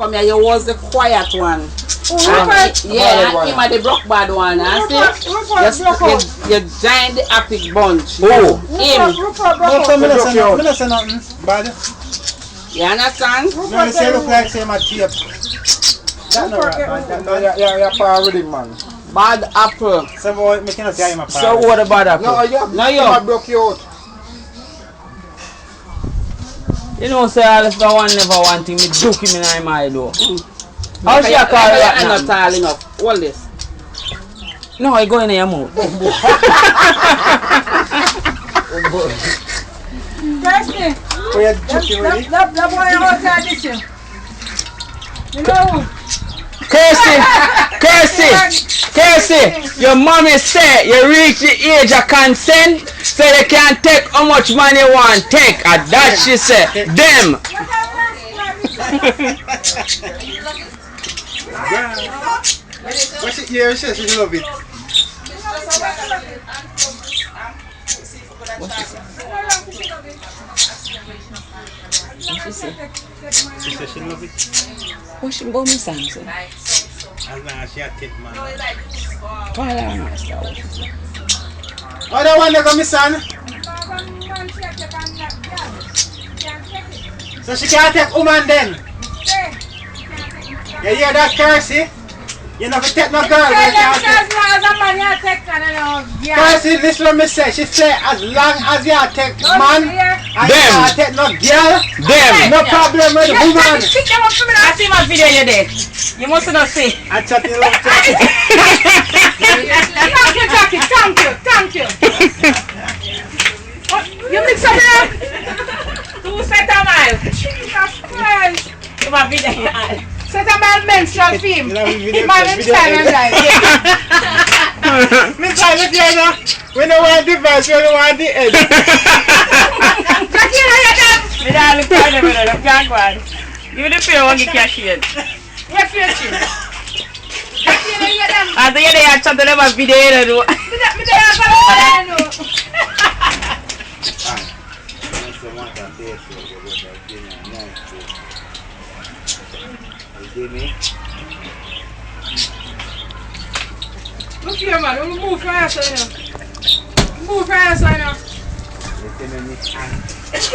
Come here, you was the quiet one. Yeah, him are the broke bad one. You join the epic bunch. Oh. Him. I say nothing bad. You understand? No, say look like say my tape. That's not right, man. You're far with him, man. Bad apple. So boy, me cannot say him a So what about that? No, you. I broke you out. You know, say all if I want never want him, me duke him in my door. How she a call that I'm now? not tall enough. Hold this. No, I go in your mouth. Kirsty, We had chicken ready. that boy out there this year. You know, Kirsty, your mommy said you reach the age of consent, so they can take how much money you want take. And that she said, them. What she, yeah, she love it. She said she love it. What she about me son? As long as she a take man. Call Oh, that one they got me son. So she can't take woman then. You hear that, Kirsty? You know, if you take no girl, you can't take. Kirsty, listen to me say. She say, as long as you take man, and you can't take no girl, no problem with the woman. I see my video you did. You must not see. I chat you love chat. Thank you. You mix up there? 2 set of miles. Jesus Christ. You my video. Set of miles menstrual film. My menstrual life. Me try to tell you, we don't want the verse, we don't want the edge. Me don't look for them, I can't go on. Give me the pay, I want to get cashier. What pay? I think they are chatting about video. Look here, man. Move fast, Move fast, I know. It's